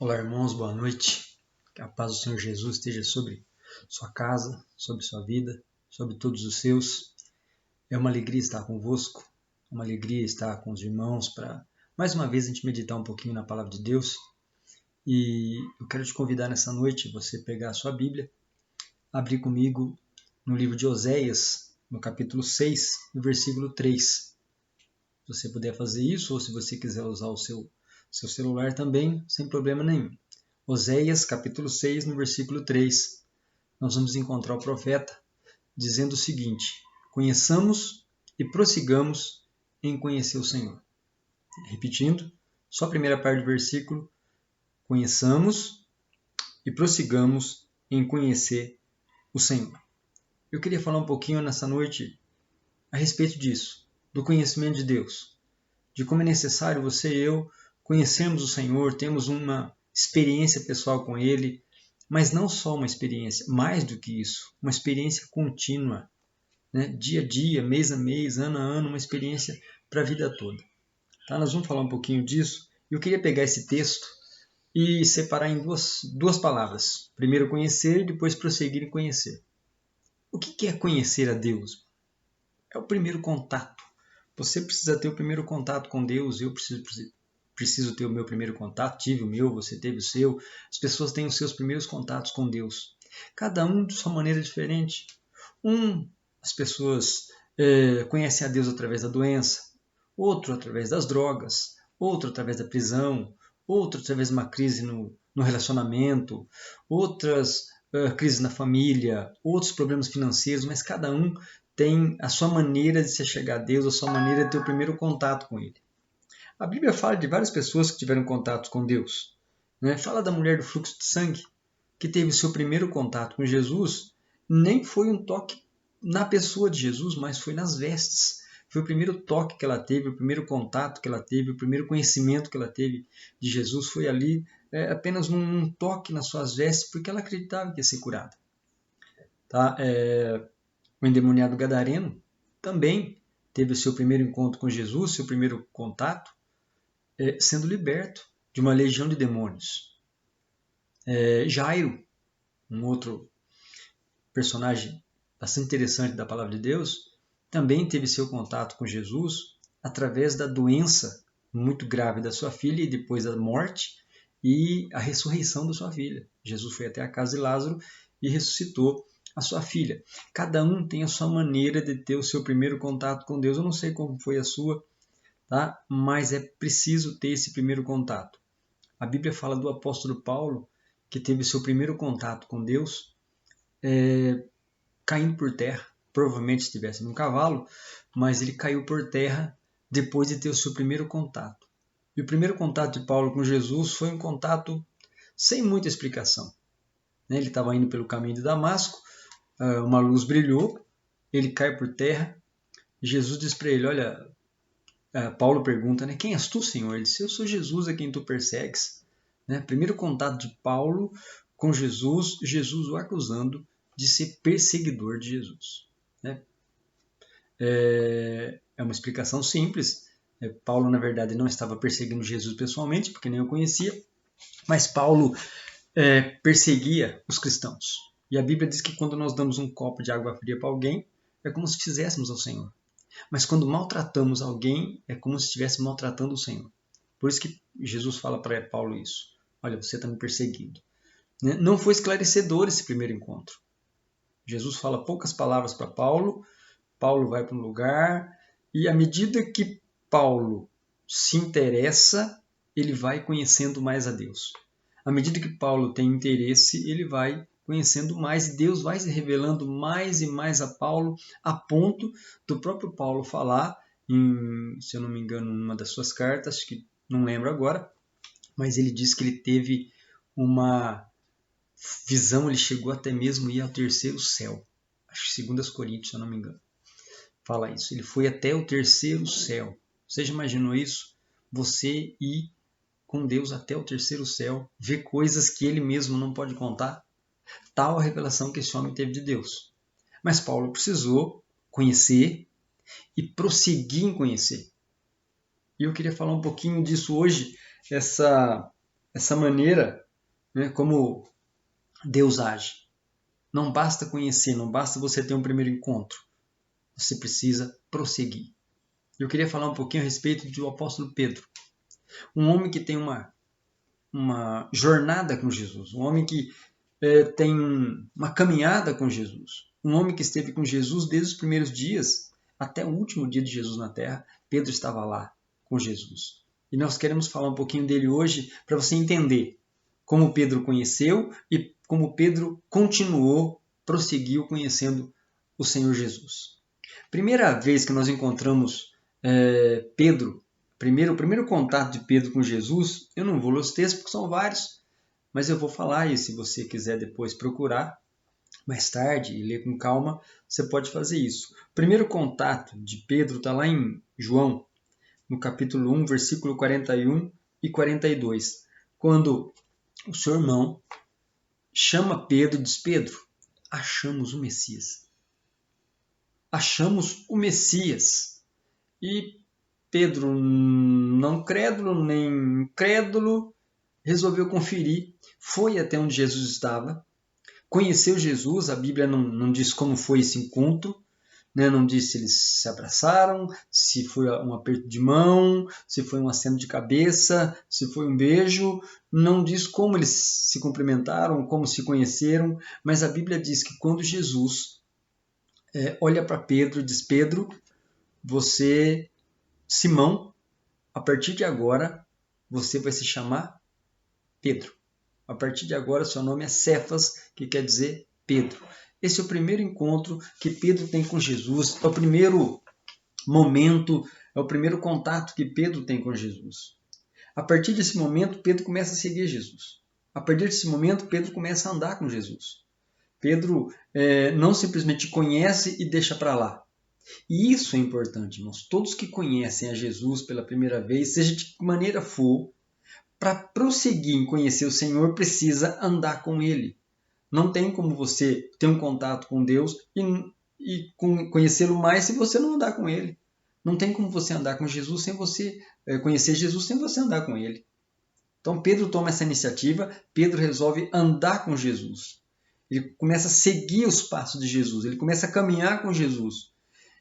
Olá, irmãos, boa noite. Que a paz do Senhor Jesus esteja sobre sua casa, sobre sua vida, sobre todos os seus. É uma alegria estar convosco, uma alegria estar com os irmãos para, mais uma vez, a gente meditar um pouquinho na Palavra de Deus. E eu quero te convidar nessa noite, você pegar a sua Bíblia, abrir comigo no livro de Oséias, no capítulo 6, no versículo 3. Se você puder fazer isso, ou se você quiser usar o seu celular também, sem problema nenhum. Oséias, capítulo 6, no versículo 3, nós vamos encontrar o profeta dizendo o seguinte: conheçamos e prossigamos em conhecer o Senhor. Repetindo, só a primeira parte do versículo: conheçamos e prossigamos em conhecer o Senhor. Eu queria falar um pouquinho nessa noite a respeito disso, do conhecimento de Deus, de como é necessário você e eu conhecermos o Senhor, temos uma experiência pessoal com Ele, mas não só uma experiência, mais do que isso, uma experiência contínua, né? Dia a dia, mês a mês, ano a ano, uma experiência para a vida toda. Tá? Nós vamos falar um pouquinho disso. Eu queria pegar esse texto e separar em duas palavras. Primeiro conhecer e depois prosseguir em conhecer. O que é conhecer a Deus? É o primeiro contato. Você precisa ter o primeiro contato com Deus, eu preciso ter o meu primeiro contato, tive o meu, você teve o seu. As pessoas têm os seus primeiros contatos com Deus. Cada um de sua maneira diferente. As pessoas conhecem a Deus através da doença, outro através das drogas, outro através da prisão, outro através de uma crise no relacionamento, outras crises na família, outros problemas financeiros, mas cada um tem a sua maneira de se chegar a Deus, a sua maneira de ter o primeiro contato com Ele. A Bíblia fala de várias pessoas que tiveram contato com Deus. Né? Fala da mulher do fluxo de sangue, que teve o seu primeiro contato com Jesus, nem foi um toque na pessoa de Jesus, mas foi nas vestes. Foi o primeiro toque que ela teve, o primeiro contato que ela teve, o primeiro conhecimento que ela teve de Jesus foi ali, apenas num toque nas suas vestes, porque ela acreditava que ia ser curada. Tá? O endemoniado gadareno também teve o seu primeiro encontro com Jesus, seu primeiro contato, sendo liberto de uma legião de demônios. Jairo, um outro personagem bastante interessante da palavra de Deus, também teve seu contato com Jesus através da doença muito grave da sua filha e depois da morte e a ressurreição da sua filha. Jesus foi até a casa de Lázaro e ressuscitou a sua filha. Cada um tem a sua maneira de ter o seu primeiro contato com Deus. Eu não sei como foi a sua, tá? Mas é preciso ter esse primeiro contato. A Bíblia fala do apóstolo Paulo, que teve seu primeiro contato com Deus, caindo por terra. Provavelmente estivesse num cavalo, mas ele caiu por terra depois de ter o seu primeiro contato. E o primeiro contato de Paulo com Jesus foi um contato sem muita explicação. Ele estava indo pelo caminho de Damasco, uma luz brilhou, ele cai por terra, e Jesus diz para ele, olha, Paulo pergunta, né, quem és tu, Senhor? Ele disse, eu sou Jesus a quem tu persegues. Primeiro contato de Paulo com Jesus, Jesus o acusando de ser perseguidor de Jesus. É uma explicação simples. Paulo, na verdade, não estava perseguindo Jesus pessoalmente, porque nem o conhecia, mas Paulo perseguia os cristãos. E a Bíblia diz que quando nós damos um copo de água fria para alguém, é como se fizéssemos ao Senhor. Mas quando maltratamos alguém, é como se estivéssemos maltratando o Senhor. Por isso que Jesus fala para Paulo isso. Olha, você está me perseguindo. Não foi esclarecedor esse primeiro encontro. Jesus fala poucas palavras para Paulo, Paulo vai para um lugar, e à medida que Paulo se interessa, ele vai conhecendo mais a Deus. À medida que Paulo tem interesse, ele vai conhecendo mais, e Deus vai se revelando mais e mais a Paulo, a ponto do próprio Paulo falar, se eu não me engano, numa das suas cartas, que não lembro agora, mas ele diz que ele teve uma visão, ele chegou até mesmo a ir ao terceiro céu. Acho que 2 Coríntios, se eu não me engano, fala isso. Ele foi até o terceiro céu. Você já imaginou isso? Você ir com Deus até o terceiro céu, ver coisas que ele mesmo não pode contar? Tal a revelação que esse homem teve de Deus. Mas Paulo precisou conhecer e prosseguir em conhecer. E eu queria falar um pouquinho disso hoje, essa essa maneira, né, como Deus age. Não basta conhecer, não basta você ter um primeiro encontro. Você precisa prosseguir. Eu queria falar um pouquinho a respeito do apóstolo Pedro. Um homem que tem uma jornada com Jesus. Um homem que tem uma caminhada com Jesus. Um homem que esteve com Jesus desde os primeiros dias até o último dia de Jesus na terra. Pedro estava lá com Jesus. E nós queremos falar um pouquinho dele hoje para você entender como Pedro conheceu e como Pedro continuou, prosseguiu conhecendo o Senhor Jesus. Primeira vez que nós encontramos Pedro, o primeiro contato de Pedro com Jesus, eu não vou ler os textos porque são vários, mas eu vou falar, e se você quiser depois procurar mais tarde e ler com calma, você pode fazer isso. O primeiro contato de Pedro está lá em João, no capítulo 1, versículo 41 e 42, quando o seu irmão chama Pedro e diz: Pedro, achamos o Messias. Achamos o Messias. E Pedro, não crédulo nem incrédulo, resolveu conferir, foi até onde Jesus estava, conheceu Jesus. A Bíblia não diz como foi esse encontro, né? Não diz se eles se abraçaram, se foi um aperto de mão, se foi um aceno de cabeça, se foi um beijo. Não diz como eles se cumprimentaram, como se conheceram, mas a Bíblia diz que quando Jesus olha para Pedro e diz: Pedro, você, Simão, a partir de agora, você vai se chamar Pedro. A partir de agora, seu nome é Cefas, que quer dizer Pedro. Esse é o primeiro encontro que Pedro tem com Jesus, é o primeiro momento, é o primeiro contato que Pedro tem com Jesus. A partir desse momento, Pedro começa a seguir Jesus. A partir desse momento, Pedro começa a andar com Jesus. Pedro não simplesmente conhece e deixa para lá. E isso é importante, irmãos. Todos que conhecem a Jesus pela primeira vez, seja de que maneira for, para prosseguir em conhecer o Senhor, precisa andar com Ele. Não tem como você ter um contato com Deus e conhecê-lo mais se você não andar com Ele. Não tem como você andar com Jesus sem você conhecer Jesus sem você andar com Ele. Então Pedro toma essa iniciativa, Pedro resolve andar com Jesus. Ele começa a seguir os passos de Jesus, ele começa a caminhar com Jesus.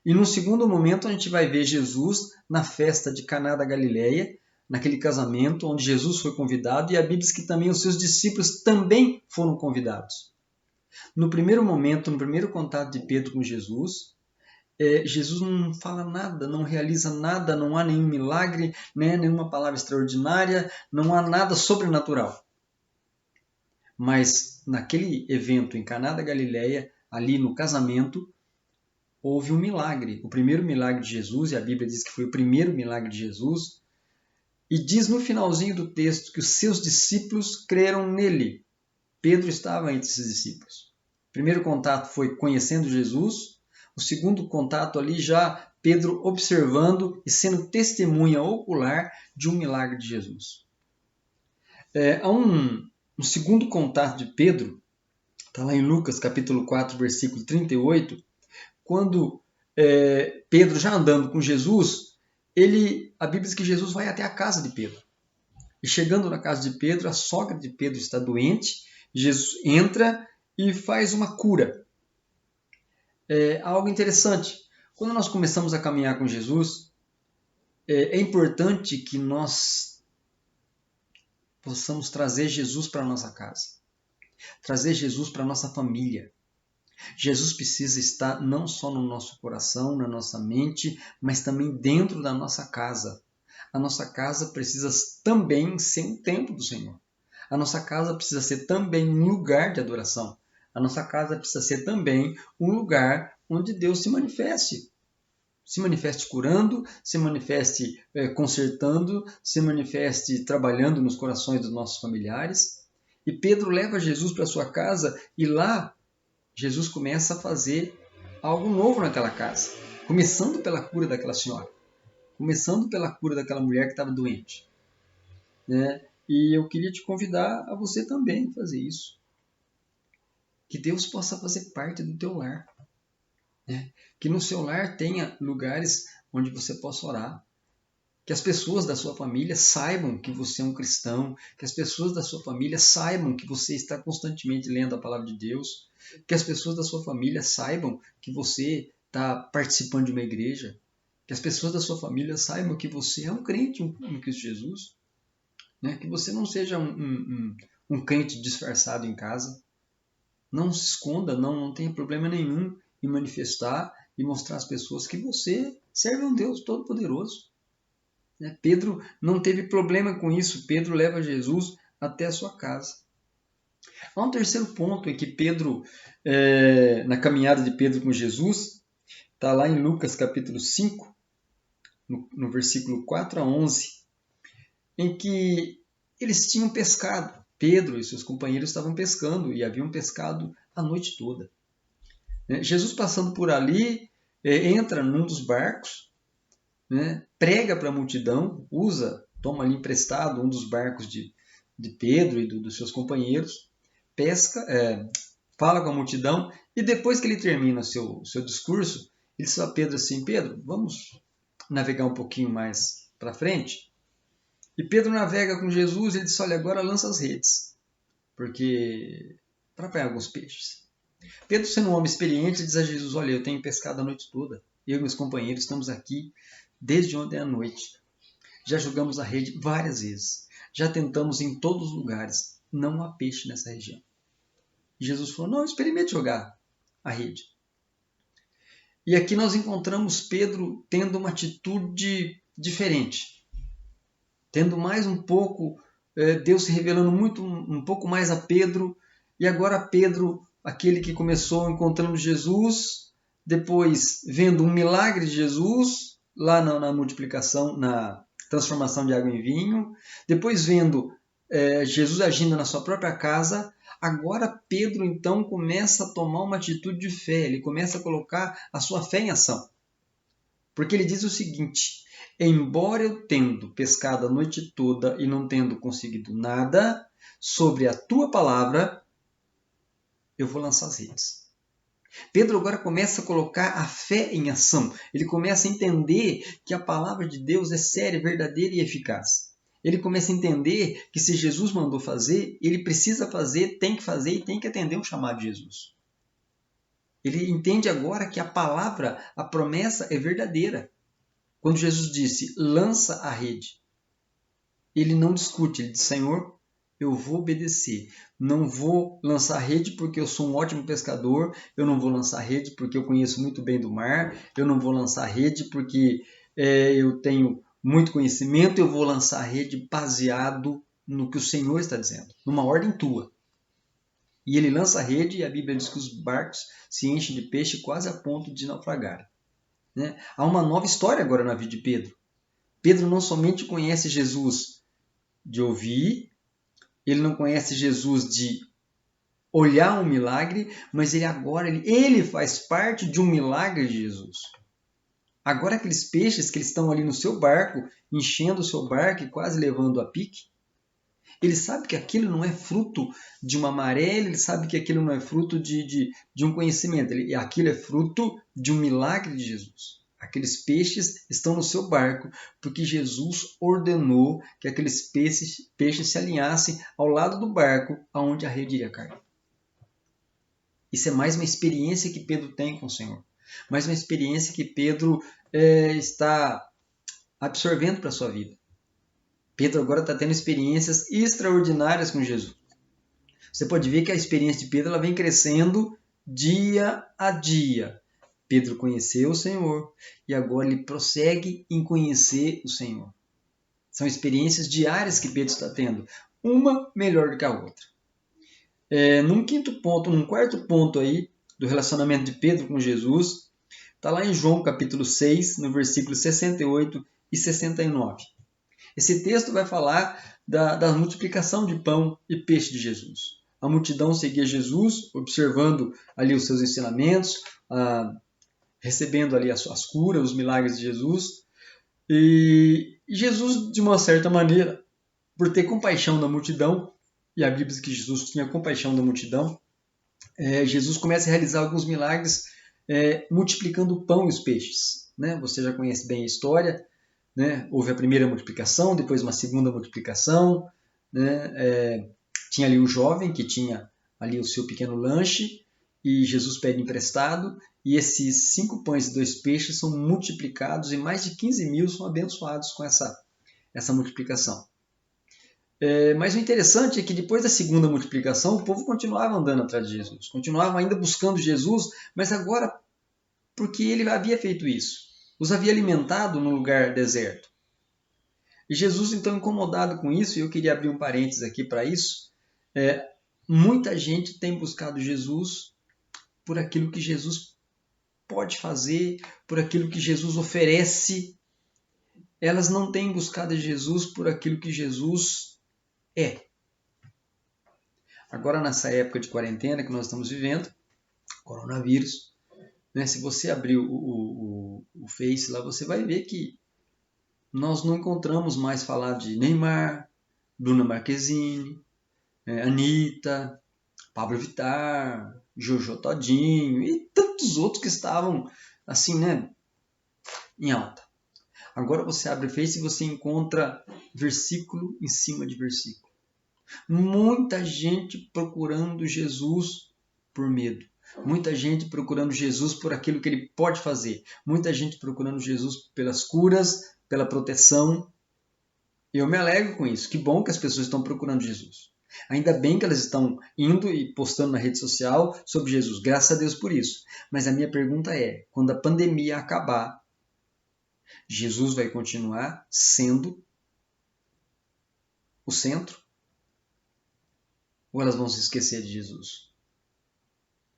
E no segundo momento a gente vai ver Jesus na festa de Caná da Galileia, naquele casamento onde Jesus foi convidado, e a Bíblia diz que também os seus discípulos também foram convidados. No primeiro momento, no primeiro contato de Pedro com Jesus, Jesus não fala nada, não realiza nada, não há nenhum milagre, né, nenhuma palavra extraordinária, não há nada sobrenatural. Mas naquele evento em Caná da Galileia, ali no casamento, houve um milagre, o primeiro milagre de Jesus, e a Bíblia diz que foi o primeiro milagre de Jesus, e diz no finalzinho do texto que os seus discípulos creram nele. Pedro estava entre esses discípulos. O primeiro contato foi conhecendo Jesus, o segundo contato ali já Pedro observando e sendo testemunha ocular de um milagre de Jesus. Há um segundo contato de Pedro, está lá em Lucas capítulo 4, versículo 38, quando Pedro já andando com Jesus, a Bíblia diz que Jesus vai até a casa de Pedro. E chegando na casa de Pedro, a sogra de Pedro está doente, Jesus entra e faz uma cura. Algo interessante. Quando nós começamos a caminhar com Jesus, é importante que nós possamos trazer Jesus para a nossa casa, trazer Jesus para a nossa família. Jesus precisa estar não só no nosso coração, na nossa mente, mas também dentro da nossa casa. A nossa casa precisa também ser um templo do Senhor. A nossa casa precisa ser também um lugar de adoração. A nossa casa precisa ser também um lugar onde Deus se manifeste. Se manifeste curando, se manifeste consertando, se manifeste trabalhando nos corações dos nossos familiares. E Pedro leva Jesus para sua casa e lá Jesus começa a fazer algo novo naquela casa. Começando pela cura daquela senhora. Começando pela cura daquela mulher que estava doente. Né? E eu queria te convidar a você também fazer isso. Que Deus possa fazer parte do teu lar. Né? Que no seu lar tenha lugares onde você possa orar. Que as pessoas da sua família saibam que você é um cristão, que as pessoas da sua família saibam que você está constantemente lendo a palavra de Deus, que as pessoas da sua família saibam que você está participando de uma igreja, que as pessoas da sua família saibam que você é um crente em Cristo Jesus, né? Que você não seja um crente disfarçado em casa. Não se esconda, não tenha problema nenhum em manifestar e mostrar às pessoas que você serve a um Deus Todo-Poderoso. Pedro não teve problema com isso. Pedro leva Jesus até a sua casa. Há um terceiro ponto em que Pedro, na caminhada de Pedro com Jesus, está lá em Lucas capítulo 5, no versículo 4 a 11, em que eles tinham pescado. Pedro e seus companheiros estavam pescando e haviam pescado a noite toda. Jesus passando por ali, entra num dos barcos, prega para a multidão, toma ali emprestado um dos barcos de Pedro e dos seus companheiros, pesca, fala com a multidão e depois que ele termina seu discurso, ele diz a Pedro assim: Pedro, vamos navegar um pouquinho mais para frente? E Pedro navega com Jesus e ele diz: olha, agora lança as redes, porque para apanhar alguns peixes. Pedro, sendo um homem experiente, diz a Jesus: olha, eu tenho pescado a noite toda, eu e meus companheiros estamos aqui desde ontem à noite. Já jogamos a rede várias vezes, já tentamos em todos os lugares, não há peixe nessa região. E Jesus falou: não, experimente jogar a rede. E aqui nós encontramos Pedro tendo uma atitude diferente, tendo mais um pouco, Deus se revelando um pouco mais a Pedro, e agora Pedro, aquele que começou encontrando Jesus, depois vendo um milagre de Jesus, lá na multiplicação, na transformação de água em vinho, depois vendo Jesus agindo na sua própria casa. Agora Pedro então começa a tomar uma atitude de fé, ele começa a colocar a sua fé em ação. Porque ele diz o seguinte: embora eu tendo pescado a noite toda e não tendo conseguido nada, sobre a tua palavra eu vou lançar as redes. Pedro agora começa a colocar a fé em ação. Ele começa a entender que a palavra de Deus é séria, verdadeira e eficaz. Ele começa a entender que se Jesus mandou fazer, ele precisa fazer, tem que fazer e tem que atender o chamado de Jesus. Ele entende agora que a palavra, a promessa é verdadeira. Quando Jesus disse, lança a rede, ele não discute, ele diz: Senhor, eu vou obedecer. Não vou lançar a rede porque eu sou um ótimo pescador, eu não vou lançar a rede porque eu conheço muito bem do mar, eu não vou lançar a rede porque eu tenho muito conhecimento, eu vou lançar a rede baseado no que o Senhor está dizendo, numa ordem tua. E ele lança a rede e a Bíblia diz que os barcos se enchem de peixe quase a ponto de naufragar. Há uma nova história agora na vida de Pedro. Pedro não somente conhece Jesus de ouvir, ele não conhece Jesus de olhar um milagre, mas ele faz parte de um milagre de Jesus. Agora aqueles peixes que eles estão ali no seu barco, enchendo o seu barco e quase levando a pique, ele sabe que aquilo não é fruto de uma maré, ele sabe que aquilo não é fruto de um conhecimento, aquilo é fruto de um milagre de Jesus. Aqueles peixes estão no seu barco porque Jesus ordenou que aqueles peixes se alinhassem ao lado do barco aonde a rede iria cair. Isso é mais uma experiência que Pedro tem com o Senhor. Mais uma experiência que Pedro está absorvendo para a sua vida. Pedro agora está tendo experiências extraordinárias com Jesus. Você pode ver que a experiência de Pedro ela vem crescendo dia a dia. Pedro conheceu o Senhor e agora ele prossegue em conhecer o Senhor. São experiências diárias que Pedro está tendo, uma melhor do que a outra. Num quarto ponto aí do relacionamento de Pedro com Jesus, está lá em João capítulo 6, no versículo 68 e 69. Esse texto vai falar da multiplicação de pão e peixe de Jesus. A multidão seguia Jesus, observando ali os seus ensinamentos, recebendo ali as curas, os milagres de Jesus. E Jesus, de uma certa maneira, por ter compaixão da multidão, e a Bíblia diz que Jesus tinha compaixão da multidão, Jesus começa a realizar alguns milagres multiplicando o pão e os peixes. Você já conhece bem a história. né? Houve a primeira multiplicação, depois uma segunda multiplicação, né? Tinha ali o jovem que tinha ali o seu pequeno lanche e Jesus pede emprestado e esses 5 pães e 2 peixes são multiplicados e mais de 15 mil são abençoados com essa multiplicação. Mas o interessante é que depois da segunda multiplicação o povo continuava andando atrás de Jesus, continuava ainda buscando Jesus, mas agora porque ele havia feito isso, os havia alimentado num lugar deserto. E Jesus, então, incomodado com isso, e eu queria abrir um parênteses aqui para isso, muita gente tem buscado Jesus por aquilo que Jesus pode fazer, por aquilo que Jesus oferece. Elas não têm buscado Jesus por aquilo que Jesus é. Agora, nessa época de quarentena que nós estamos vivendo, coronavírus, né, se você abrir o Face lá, você vai ver que nós não encontramos mais falar de Neymar, Bruna Marquezine, Anitta, Pablo Vittar, Jojo Todinho e tantos outros que estavam assim, né, em alta. Agora você abre o Face e você encontra versículo em cima de versículo. Muita gente procurando Jesus por medo. Muita gente procurando Jesus por aquilo que ele pode fazer. Muita gente procurando Jesus pelas curas, pela proteção. Eu me alegro com isso. Que bom que as pessoas estão procurando Jesus. Ainda bem que elas estão indo e postando na rede social sobre Jesus. Graças a Deus por isso. Mas a minha pergunta é, quando a pandemia acabar, Jesus vai continuar sendo o centro? Ou elas vão se esquecer de Jesus?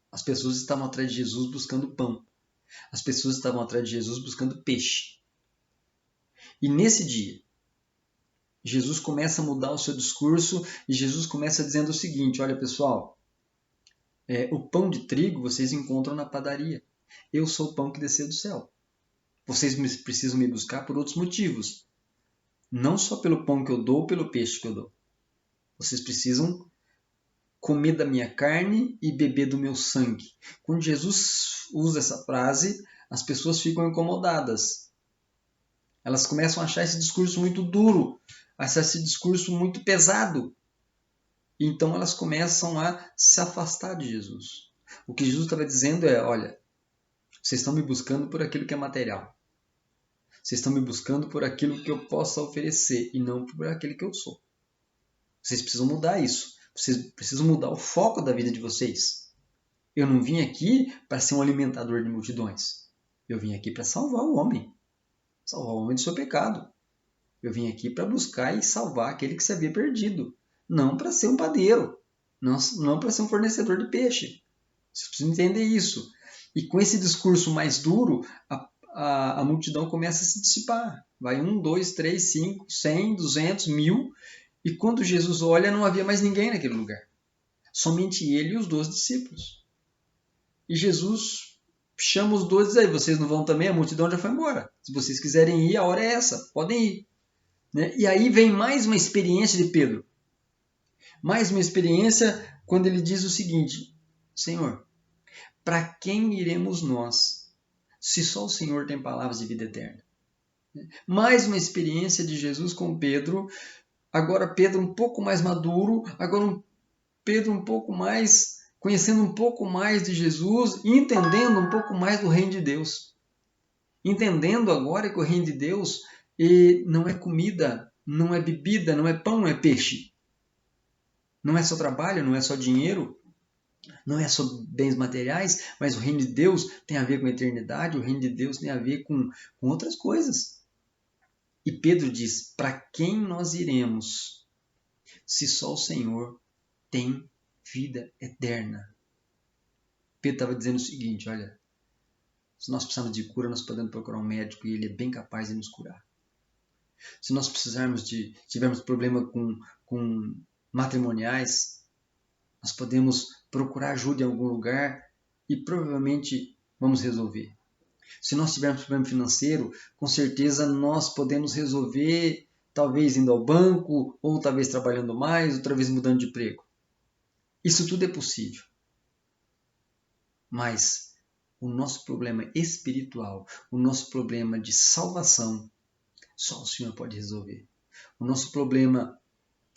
As pessoas estavam atrás de Jesus buscando pão. As pessoas estavam atrás de Jesus buscando peixe. E nesse dia, Jesus começa a mudar o seu discurso e Jesus começa dizendo o seguinte: olha pessoal, o pão de trigo vocês encontram na padaria. Eu sou o pão que desceu do céu. Vocês precisam me buscar por outros motivos. Não só pelo pão que eu dou, pelo peixe que eu dou. Vocês precisam comer da minha carne e beber do meu sangue. Quando Jesus usa essa frase, as pessoas ficam incomodadas. Elas começam a achar esse discurso muito duro, achar esse discurso muito pesado. Então elas começam a se afastar de Jesus. O que Jesus estava dizendo é, olha, vocês estão me buscando por aquilo que é material. Vocês estão me buscando por aquilo que eu possa oferecer e não por aquilo que eu sou. Vocês precisam mudar isso. Vocês precisam mudar o foco da vida de vocês. Eu não vim aqui para ser um alimentador de multidões. Eu vim aqui para salvar o homem. Salvar o homem do seu pecado. Eu vim aqui para buscar e salvar aquele que se havia perdido. Não para ser um padeiro. Não para ser um fornecedor de peixe. Vocês precisam entender isso. E com esse discurso mais duro, a multidão começa a se dissipar. Vai 1, 2, 3, 5, 100, 200, 1000. E quando Jesus olha, não havia mais ninguém naquele lugar. Somente ele e os 12 discípulos. E Jesus chama os 12 aí, vocês não vão também? A multidão já foi embora. Se vocês quiserem ir, a hora é essa, podem ir. Né? E aí vem mais uma experiência de Pedro. Mais uma experiência quando ele diz o seguinte: Senhor, para quem iremos nós, se só o Senhor tem palavras de vida eterna? Mais uma experiência de Jesus com Pedro. Agora Pedro um pouco mais maduro, agora Pedro um pouco mais, conhecendo um pouco mais de Jesus e entendendo um pouco mais do reino de Deus. Entendendo agora que o reino de Deus não é comida, não é bebida, não é pão, não é peixe. Não é só trabalho, não é só dinheiro, não é só bens materiais, mas o reino de Deus tem a ver com a eternidade, o reino de Deus tem a ver com outras coisas. E Pedro diz, para quem nós iremos, se só o Senhor tem vida eterna? Pedro estava dizendo o seguinte, olha, se nós precisarmos de cura, nós podemos procurar um médico e ele é bem capaz de nos curar. Se nós tivermos problema com matrimoniais, nós podemos procurar ajuda em algum lugar e provavelmente vamos resolver. Se nós tivermos problema financeiro, com certeza nós podemos resolver, talvez indo ao banco, ou talvez trabalhando mais, ou talvez mudando de emprego. Isso tudo é possível. Mas o nosso problema espiritual, o nosso problema de salvação, só o Senhor pode resolver. O nosso problema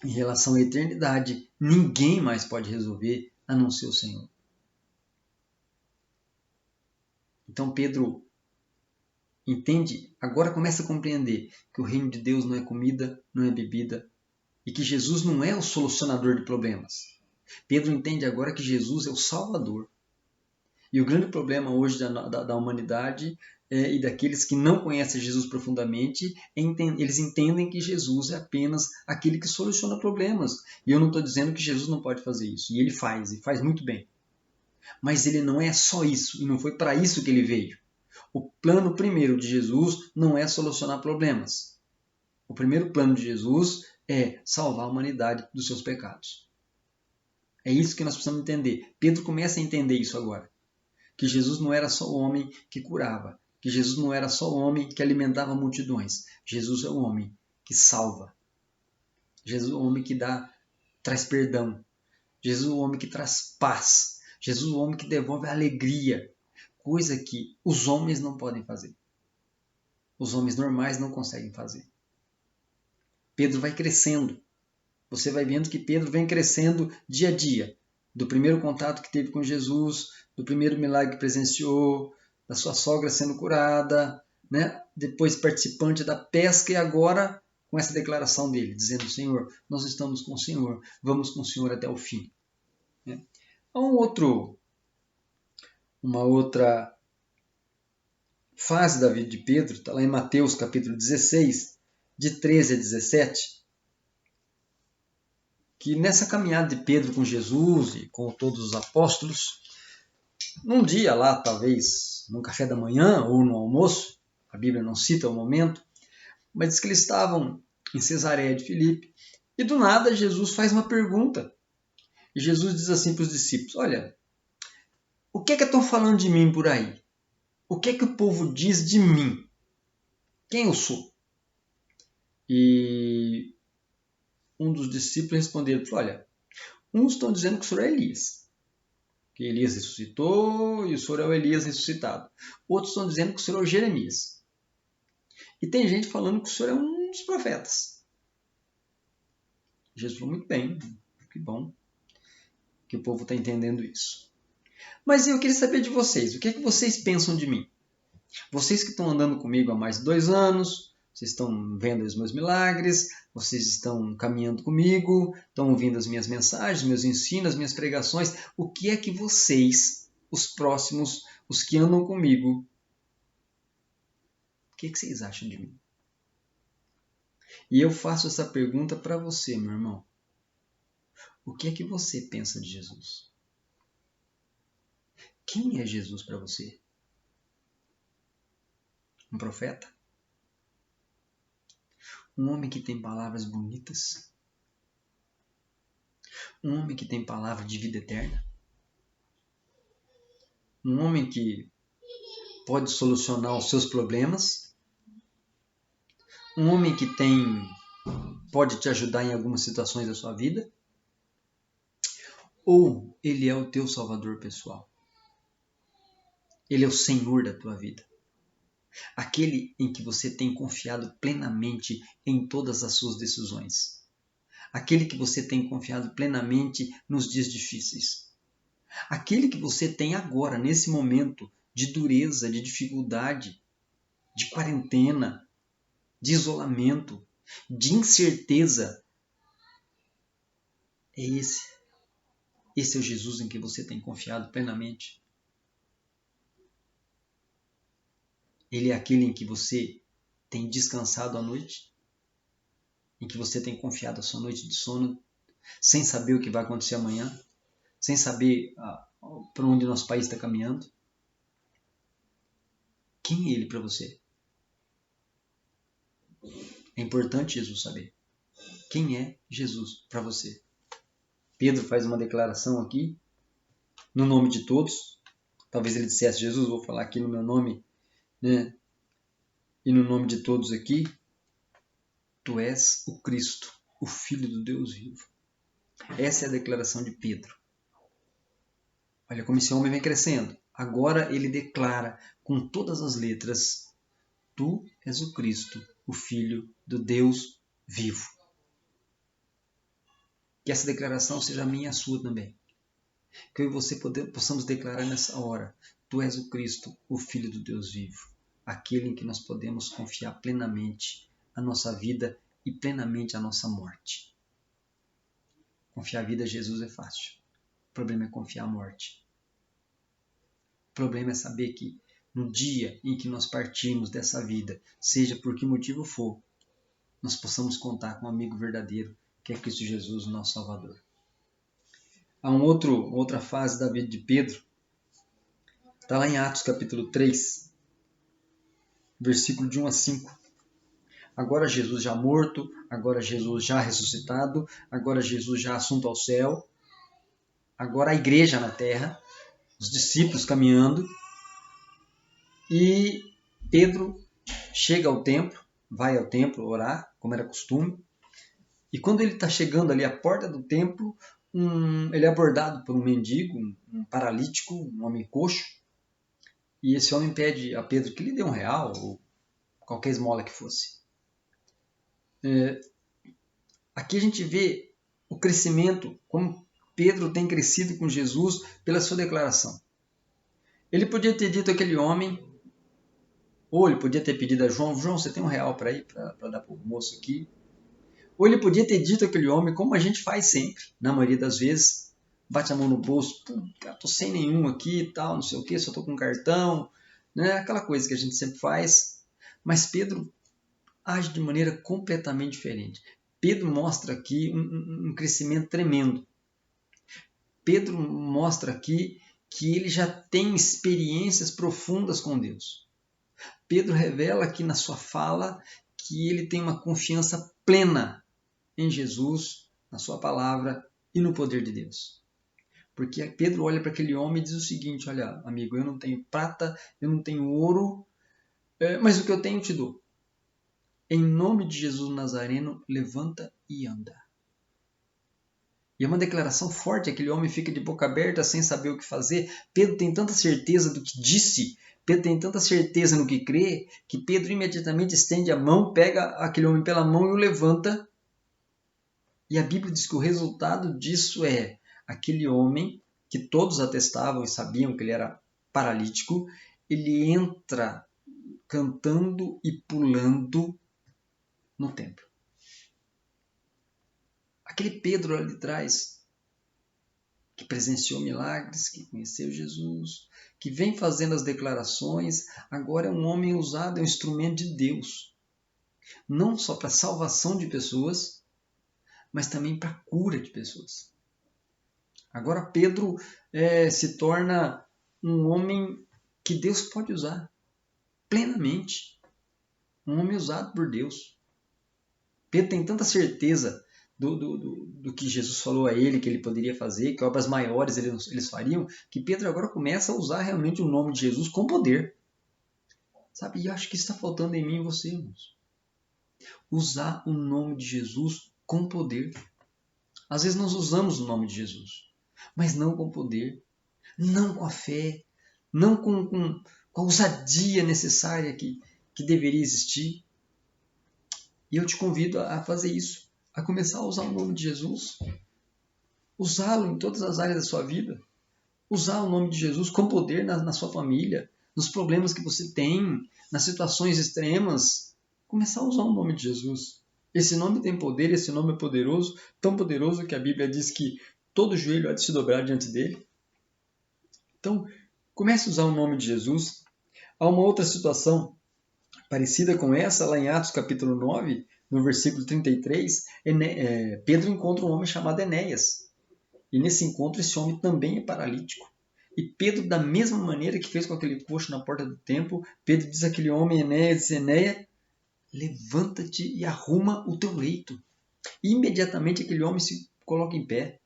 em relação à eternidade, ninguém mais pode resolver a não ser o Senhor. Então Pedro entende, agora começa a compreender que o reino de Deus não é comida, não é bebida, e que Jesus não é o solucionador de problemas. Pedro entende agora que Jesus é o Salvador. E o grande problema hoje da humanidade e daqueles que não conhecem Jesus profundamente, eles entendem que Jesus é apenas aquele que soluciona problemas. E eu não estou dizendo que Jesus não pode fazer isso. E ele faz, e faz muito bem. Mas ele não é só isso, e não foi para isso que ele veio. O plano primeiro de Jesus não é solucionar problemas. O primeiro plano de Jesus é salvar a humanidade dos seus pecados. É isso que nós precisamos entender. Pedro começa a entender isso agora. Que Jesus não era só o homem que curava. Que Jesus não era só o homem que alimentava multidões. Jesus é o homem que salva. Jesus é o homem que traz perdão. Jesus é o homem que traz paz. Jesus é o homem que devolve a alegria. Coisa que os homens não podem fazer. Os homens normais não conseguem fazer. Pedro vai crescendo. Você vai vendo que Pedro vem crescendo dia a dia. Do primeiro contato que teve com Jesus, do primeiro milagre que presenciou, da sua sogra sendo curada, né? Depois participante da pesca e agora com essa declaração dele, dizendo: Senhor, nós estamos com o Senhor, vamos com o Senhor até o fim. Há uma outra fase da vida de Pedro, está lá em Mateus capítulo 16, de 13 a 17, que nessa caminhada de Pedro com Jesus e com todos os apóstolos, num dia lá, talvez no café da manhã ou no almoço, a Bíblia não cita o momento, mas diz que eles estavam em Cesareia de Filipe e do nada Jesus faz uma pergunta. E Jesus diz assim para os discípulos: olha, o que é que estão falando de mim por aí? O que é que o povo diz de mim? Quem eu sou? E um dos discípulos respondeu: olha, uns estão dizendo que o senhor é Elias, que Elias ressuscitou e o senhor é o Elias ressuscitado. Outros estão dizendo que o senhor é o Jeremias. E tem gente falando que o senhor é um dos profetas. Jesus falou: muito bem, que bom que o povo está entendendo isso. Mas eu queria saber de vocês, o que é que vocês pensam de mim? Vocês que estão andando comigo há mais de 2 anos, vocês estão vendo os meus milagres, vocês estão caminhando comigo, estão ouvindo as minhas mensagens, meus ensinos, as minhas pregações. O que é que vocês, os próximos, os que andam comigo, o que é que vocês acham de mim? E eu faço essa pergunta para você, meu irmão. O que é que você pensa de Jesus? Quem é Jesus para você? Um profeta? Um homem que tem palavras bonitas? Um homem que tem palavra de vida eterna? Um homem que pode solucionar os seus problemas? Um homem que pode te ajudar em algumas situações da sua vida? Ou ele é o teu salvador pessoal? Ele é o Senhor da tua vida? Aquele em que você tem confiado plenamente em todas as suas decisões. Aquele que você tem confiado plenamente nos dias difíceis. Aquele que você tem agora, nesse momento de dureza, de dificuldade, de quarentena, de isolamento, de incerteza. É esse. Esse é o Jesus em que você tem confiado plenamente. Ele é aquele em que você tem descansado à noite, em que você tem confiado a sua noite de sono, sem saber o que vai acontecer amanhã, sem saber para onde nosso país está caminhando. Quem é ele para você? É importante Jesus saber. Quem é Jesus para você? Pedro faz uma declaração aqui, no nome de todos. Talvez ele dissesse: Jesus, vou falar aqui no meu nome, né? E no nome de todos aqui, tu és o Cristo, o Filho do Deus vivo. Essa é a declaração de Pedro. Olha como esse homem vem crescendo. Agora ele declara com todas as letras: tu és o Cristo, o Filho do Deus vivo. Que essa declaração seja minha e a sua também. Que eu e você possamos declarar nessa hora: Tu és o Cristo, o Filho do Deus vivo, aquele em que nós podemos confiar plenamente a nossa vida e plenamente a nossa morte. Confiar a vida a Jesus é fácil. O problema é confiar a morte. O problema é saber que no dia em que nós partirmos dessa vida, seja por que motivo for, nós possamos contar com um amigo verdadeiro, que é Cristo Jesus, o nosso Salvador. Há outra fase da vida de Pedro, está lá em Atos capítulo 3, versículo de 1 a 5. Agora Jesus já morto, agora Jesus já ressuscitado, agora Jesus já assunto ao céu, agora a igreja na terra, os discípulos caminhando, e Pedro chega ao templo, vai ao templo orar, como era costume, e quando ele está chegando ali à porta do templo, ele é abordado por um mendigo, um paralítico, um homem coxo, e esse homem pede a Pedro que lhe dê R$1, ou qualquer esmola que fosse. Aqui a gente vê o crescimento, como Pedro tem crescido com Jesus pela sua declaração. Ele podia ter dito àquele homem, ou ele podia ter pedido a João: João, você tem R$1 para ir, para dar para o moço aqui? Ou ele podia ter dito àquele homem, como a gente faz sempre, na maioria das vezes, bate a mão no bolso: estou sem nenhum aqui e tal, não sei o que, só estou com cartão, né? Aquela coisa que a gente sempre faz. Mas Pedro age de maneira completamente diferente. Pedro mostra aqui um crescimento tremendo. Pedro mostra aqui que ele já tem experiências profundas com Deus. Pedro revela aqui na sua fala que ele tem uma confiança plena em Jesus, na sua palavra e no poder de Deus. Porque Pedro olha para aquele homem e diz o seguinte: olha, amigo, eu não tenho prata, eu não tenho ouro, mas o que eu tenho eu te dou. Em nome de Jesus Nazareno, levanta e anda. E é uma declaração forte, aquele homem fica de boca aberta sem saber o que fazer. Pedro tem tanta certeza do que disse, Pedro tem tanta certeza no que crê, que Pedro imediatamente estende a mão, pega aquele homem pela mão e o levanta. E a Bíblia diz que o resultado disso é aquele homem, que todos atestavam e sabiam que ele era paralítico, ele entra cantando e pulando no templo. Aquele Pedro ali atrás, que presenciou milagres, que conheceu Jesus, que vem fazendo as declarações, agora é um homem usado, é um instrumento de Deus. Não só para a salvação de pessoas, mas também para a cura de pessoas. Agora Pedro se torna um homem que Deus pode usar plenamente. Um homem usado por Deus. Pedro tem tanta certeza do que Jesus falou a ele, que ele poderia fazer, que obras maiores eles fariam, que Pedro agora começa a usar realmente o nome de Jesus com poder. Sabe, e eu acho que isso está faltando em mim e você, irmãos. Usar o nome de Jesus com poder. Às vezes nós usamos o nome de Jesus, mas não com poder, não com a fé, não com a ousadia necessária que deveria existir. E eu te convido a fazer isso, a começar a usar o nome de Jesus, usá-lo em todas as áreas da sua vida, usar o nome de Jesus com poder na sua família, nos problemas que você tem, nas situações extremas, começar a usar o nome de Jesus. Esse nome tem poder, esse nome é poderoso, tão poderoso que a Bíblia diz que todo joelho há de se dobrar diante dele. Então, comece a usar o nome de Jesus. Há uma outra situação parecida com essa, lá em Atos capítulo 9, no versículo 33, Pedro encontra um homem chamado Enéas. E nesse encontro esse homem também é paralítico. E Pedro, da mesma maneira que fez com aquele coxo na porta do templo, Pedro diz àquele homem, Enéas, levanta-te e arruma o teu leito. E imediatamente aquele homem se coloca em pé.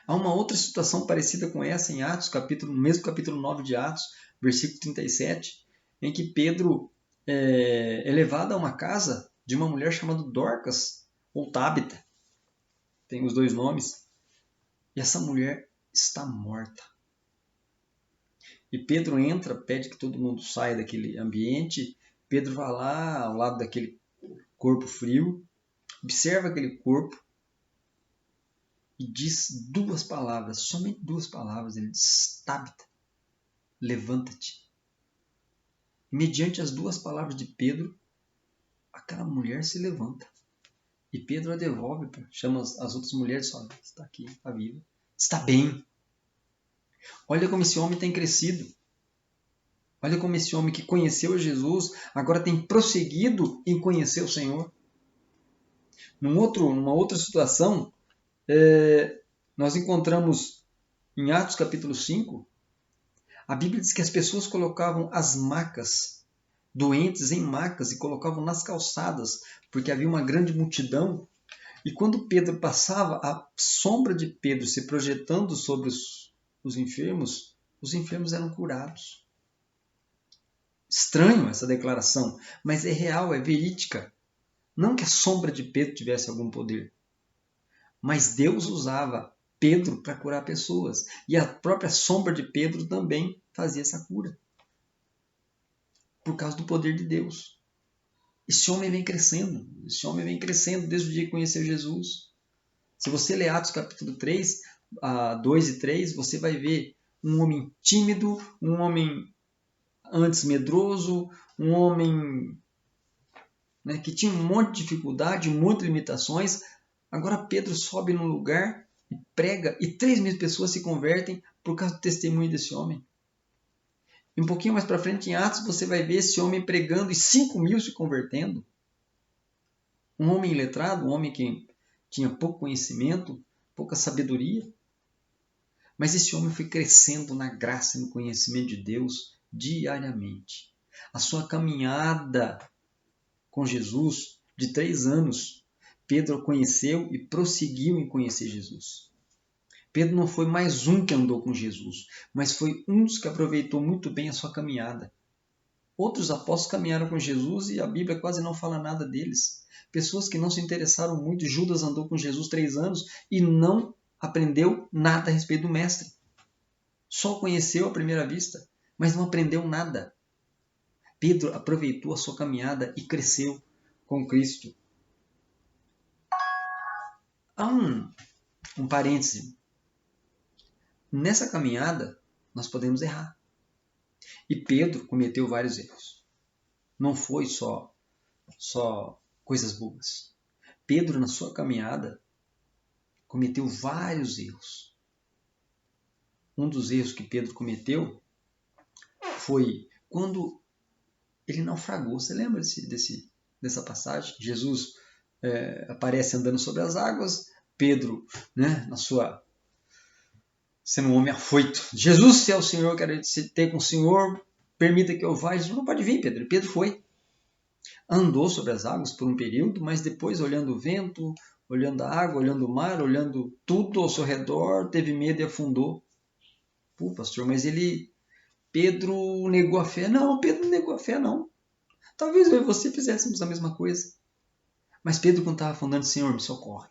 Há uma outra situação parecida com essa em Atos, no mesmo capítulo 9 de Atos, versículo 37, em que Pedro é levado a uma casa de uma mulher chamada Dorcas, ou Tábita, tem os dois nomes, e essa mulher está morta. E Pedro entra, pede que todo mundo saia daquele ambiente, Pedro vai lá ao lado daquele corpo frio, observa aquele corpo e diz duas palavras, somente duas palavras. Ele diz: Tabita, levanta-te. Mediante as duas palavras de Pedro, aquela mulher se levanta. E Pedro a devolve, chama as outras mulheres e fala: está aqui, está viva, está bem. Olha como esse homem tem crescido. Olha como esse homem que conheceu Jesus agora tem prosseguido em conhecer o Senhor. Numa outra situação, nós encontramos em Atos capítulo 5, a Bíblia diz que as pessoas colocavam as macas, doentes em macas, e colocavam nas calçadas, porque havia uma grande multidão. E quando Pedro passava, a sombra de Pedro se projetando sobre os enfermos eram curados. Estranho essa declaração, mas é real, é verídica. Não que a sombra de Pedro tivesse algum poder, mas Deus usava Pedro para curar pessoas. E a própria sombra de Pedro também fazia essa cura, por causa do poder de Deus. Esse homem vem crescendo desde o dia que conheceu Jesus. Se você ler Atos capítulo 3, 2 e 3, você vai ver um homem tímido, um homem antes medroso, um homem, né, que tinha um monte de dificuldade, um monte de limitações. Agora Pedro sobe num lugar e prega, e 3.000 pessoas se convertem por causa do testemunho desse homem. E um pouquinho mais para frente, em Atos, você vai ver esse homem pregando e 5.000 se convertendo. Um homem iletrado, um homem que tinha pouco conhecimento, pouca sabedoria. Mas esse homem foi crescendo na graça e no conhecimento de Deus diariamente. A sua caminhada com Jesus de 3 anos, Pedro conheceu e prosseguiu em conhecer Jesus. Pedro não foi mais um que andou com Jesus, mas foi um dos que aproveitou muito bem a sua caminhada. Outros apóstolos caminharam com Jesus e a Bíblia quase não fala nada deles. Pessoas que não se interessaram muito. Judas andou com Jesus 3 anos e não aprendeu nada a respeito do Mestre. Só o conheceu à primeira vista, mas não aprendeu nada. Pedro aproveitou a sua caminhada e cresceu com Cristo. Há um parêntese. Nessa caminhada, nós podemos errar. E Pedro cometeu vários erros. Não foi só coisas boas. Pedro, na sua caminhada, cometeu vários erros. Um dos erros que Pedro cometeu foi quando ele naufragou. Você lembra dessa passagem? Jesus aparece andando sobre as águas. Pedro, né, sendo um homem afoito. Jesus, se é o Senhor, eu quero ter com o Senhor, permita que eu vá. Jesus não pode vir, Pedro. Pedro foi. Andou sobre as águas por um período, mas depois, olhando o vento, olhando a água, olhando o mar, olhando tudo ao seu redor, teve medo e afundou. Pô, pastor, mas Pedro negou a fé. Não, Pedro não negou a fé, não. Talvez eu e você fizéssemos a mesma coisa. Mas Pedro, quando estava afundando, Senhor, me socorre.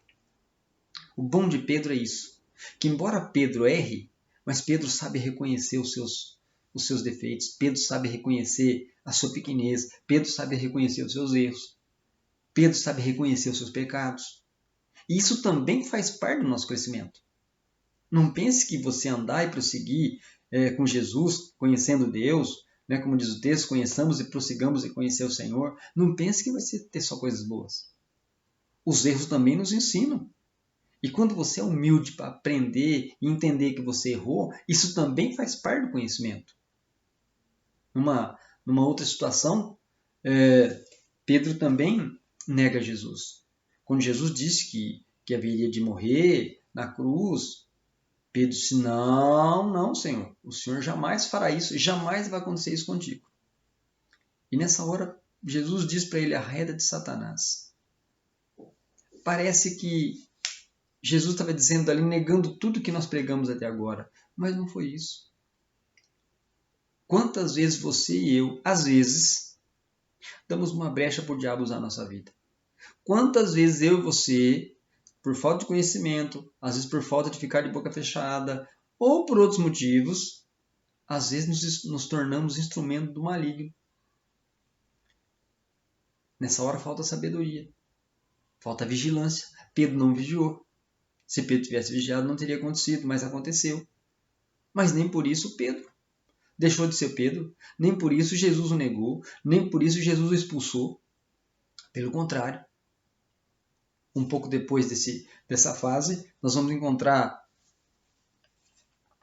O bom de Pedro é isso, que embora Pedro erre, mas Pedro sabe reconhecer os seus defeitos, Pedro sabe reconhecer a sua pequenez, Pedro sabe reconhecer os seus erros, Pedro sabe reconhecer os seus pecados. E isso também faz parte do nosso crescimento. Não pense que você andar e prosseguir com Jesus, conhecendo Deus, né, como diz o texto, conheçamos e prossigamos em conhecer o Senhor. Não pense que vai ter só coisas boas. Os erros também nos ensinam. E quando você é humilde para aprender e entender que você errou, isso também faz parte do conhecimento. Numa outra situação, Pedro também nega Jesus. Quando Jesus disse que haveria de morrer na cruz, Pedro disse: não, Senhor, o Senhor jamais fará isso, jamais vai acontecer isso contigo. E nessa hora, Jesus diz para ele: arreda de Satanás. Parece que Jesus estava dizendo ali, negando tudo que nós pregamos até agora, mas não foi isso. Quantas vezes você e eu, às vezes, damos uma brecha para o diabo usar a nossa vida? Quantas vezes eu e você, por falta de conhecimento, às vezes por falta de ficar de boca fechada, ou por outros motivos, às vezes nos tornamos instrumento do maligno. Nessa hora falta sabedoria, falta vigilância. Pedro não vigiou. Se Pedro tivesse vigiado, não teria acontecido, mas aconteceu. Mas nem por isso Pedro deixou de ser Pedro, nem por isso Jesus o negou, nem por isso Jesus o expulsou. Pelo contrário, um pouco depois dessa fase, nós vamos encontrar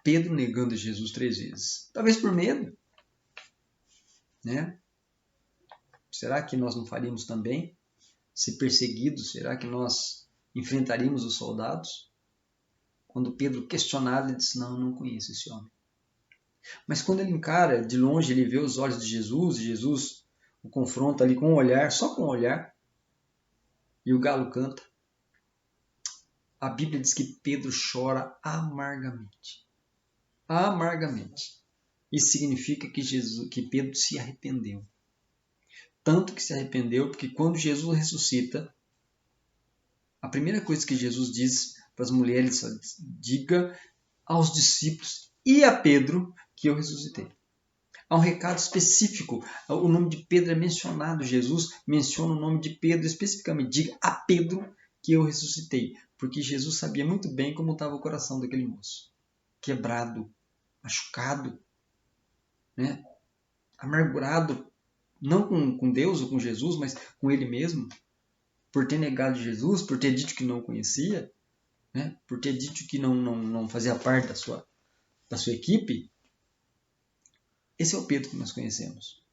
Pedro negando Jesus 3 vezes. Talvez por medo, né? Será que nós não faríamos também? Se perseguidos, será que nós enfrentaríamos os soldados? Quando Pedro questionado, ele disse, não conheço esse homem. Mas quando ele encara, de longe, ele vê os olhos de Jesus, e Jesus o confronta ali com um olhar, só com um olhar, e o galo canta. A Bíblia diz que Pedro chora amargamente. Amargamente. Isso significa que Pedro se arrependeu. Tanto que se arrependeu, porque quando Jesus ressuscita, a primeira coisa que Jesus diz para as mulheres, diga aos discípulos e a Pedro que eu ressuscitei. Há um recado específico, o nome de Pedro é mencionado, Jesus menciona o nome de Pedro especificamente, diga a Pedro que eu ressuscitei, porque Jesus sabia muito bem como estava o coração daquele moço, quebrado, machucado, né? Amargurado, não com Deus ou com Jesus, mas com ele mesmo, por ter negado Jesus, por ter dito que não o conhecia, né? Por ter dito que não fazia parte da sua equipe. Esse é o Pedro que nós conhecemos,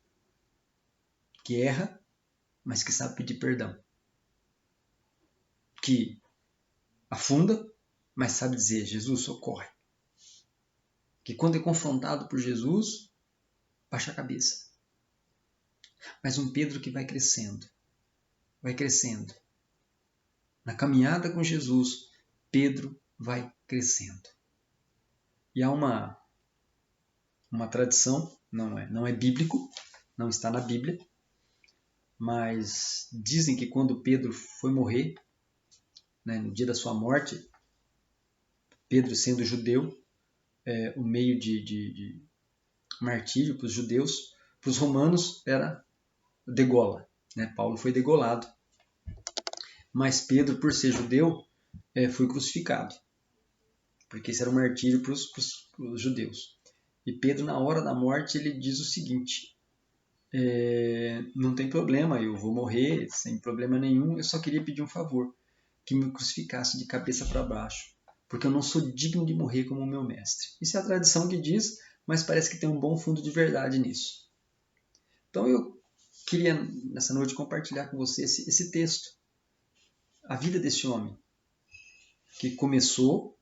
que erra, mas que sabe pedir perdão, que afunda, mas sabe dizer, Jesus, socorre. Que quando é confrontado por Jesus, baixa a cabeça. Mas um Pedro que vai crescendo. Na caminhada com Jesus, Pedro vai crescendo. E há uma tradição, não é bíblico, não está na Bíblia, mas dizem que quando Pedro foi morrer, né, no dia da sua morte, Pedro sendo judeu, o meio de martírio para os judeus, para os romanos era degola. Né? Paulo foi degolado. Mas Pedro, por ser judeu, foi crucificado. Porque esse era um martírio para os judeus. E Pedro, na hora da morte, ele diz o seguinte, não tem problema, eu vou morrer sem problema nenhum, eu só queria pedir um favor, que me crucificasse de cabeça para baixo, porque eu não sou digno de morrer como o meu mestre. Isso é a tradição que diz, mas parece que tem um bom fundo de verdade nisso. Então eu queria, nessa noite, compartilhar com você esse texto. A vida desse homem, que começou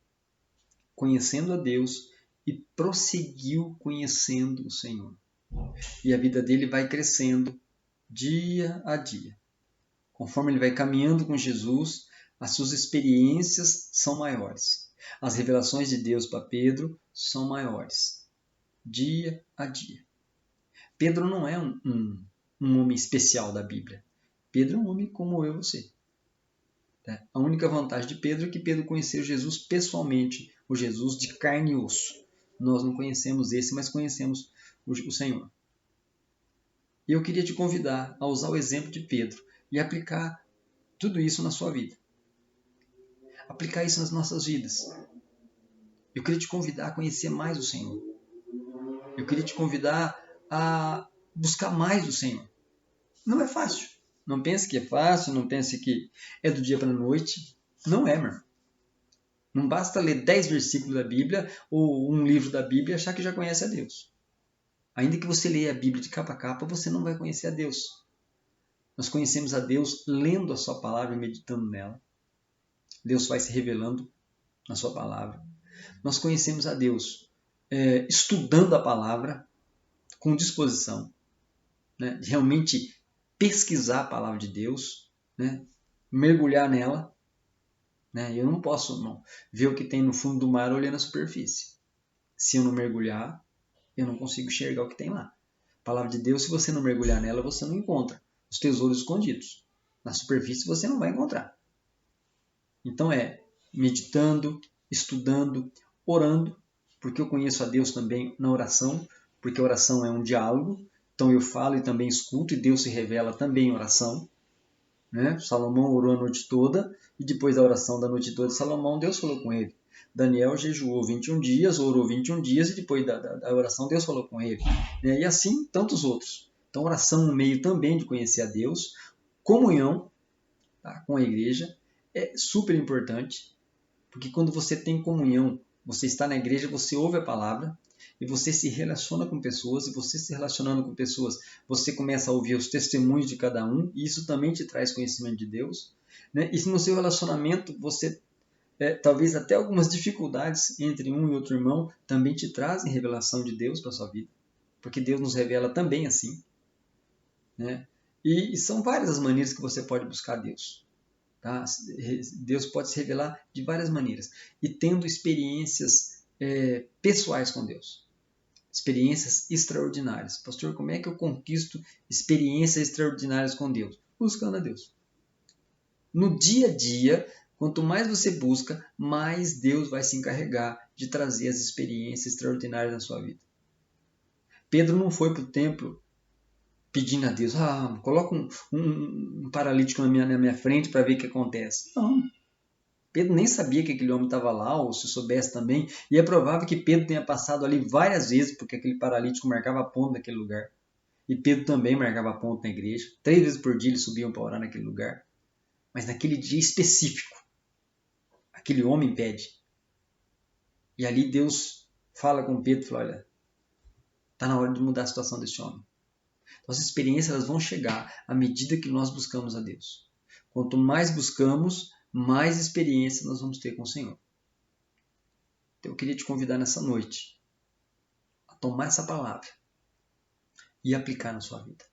conhecendo a Deus e prosseguiu conhecendo o Senhor. E a vida dele vai crescendo dia a dia. Conforme ele vai caminhando com Jesus, as suas experiências são maiores. As revelações de Deus para Pedro são maiores. Dia a dia. Pedro não é um homem especial da Bíblia. Pedro é um homem como eu e você. A única vantagem de Pedro é que Pedro conheceu Jesus pessoalmente, o Jesus de carne e osso. Nós não conhecemos esse, mas conhecemos o Senhor. E eu queria te convidar a usar o exemplo de Pedro e aplicar tudo isso na sua vida. Aplicar isso nas nossas vidas. Eu queria te convidar a conhecer mais o Senhor. Eu queria te convidar a buscar mais o Senhor. Não é fácil. Não pense que é fácil, não pense que é do dia para a noite. Não é, meu irmão. Não basta ler 10 versículos da Bíblia ou um livro da Bíblia e achar que já conhece a Deus. Ainda que você leia a Bíblia de capa a capa, você não vai conhecer a Deus. Nós conhecemos a Deus lendo a sua palavra e meditando nela. Deus vai se revelando na sua palavra. Nós conhecemos a Deus estudando a palavra com disposição, né, de realmente pesquisar a palavra de Deus, né, mergulhar nela. Né, eu não posso ver o que tem no fundo do mar olhando a superfície. Se eu não mergulhar, eu não consigo enxergar o que tem lá. A palavra de Deus, se você não mergulhar nela, você não encontra os tesouros escondidos. Na superfície você não vai encontrar. Então meditando, estudando, orando, porque eu conheço a Deus também na oração, porque a oração é um diálogo, Então eu falo e também escuto, e Deus se revela também em oração. Né? Salomão orou a noite toda, e depois da oração da noite toda de Salomão, Deus falou com ele. Daniel jejuou 21 dias, orou 21 dias, e depois da oração Deus falou com ele. Né? E assim, tantos outros. Então, oração no meio também de conhecer a Deus. Comunhão, tá, com a igreja é super importante, porque quando você tem comunhão, você está na igreja, você ouve a palavra, e você se relaciona com pessoas, e você se relacionando com pessoas, você começa a ouvir os testemunhos de cada um, e isso também te traz conhecimento de Deus. Né? E se no seu relacionamento você, talvez até algumas dificuldades entre um e outro irmão, também te trazem revelação de Deus para a sua vida, porque Deus nos revela também assim. Né? E são várias as maneiras que você pode buscar Deus. Tá? Deus pode se revelar de várias maneiras, e tendo experiências pessoais com Deus. Experiências extraordinárias. Pastor, como é que eu conquisto experiências extraordinárias com Deus? Buscando a Deus. No dia a dia, quanto mais você busca, mais Deus vai se encarregar de trazer as experiências extraordinárias na sua vida. Pedro não foi para o templo pedindo a Deus, coloca um paralítico na minha frente para ver o que acontece. Não. Pedro nem sabia que aquele homem estava lá, ou se soubesse também, e é provável que Pedro tenha passado ali várias vezes, porque aquele paralítico marcava ponto naquele lugar. E Pedro também marcava ponto na igreja. 3 vezes por dia eles subiam para orar naquele lugar. Mas naquele dia específico, aquele homem pede. E ali Deus fala com Pedro, fala, olha, está na hora de mudar a situação desse homem. Então, as experiências elas vão chegar à medida que nós buscamos a Deus. Quanto mais buscamos, mais experiência nós vamos ter com o Senhor. Então, eu queria te convidar nessa noite a tomar essa palavra e aplicar na sua vida.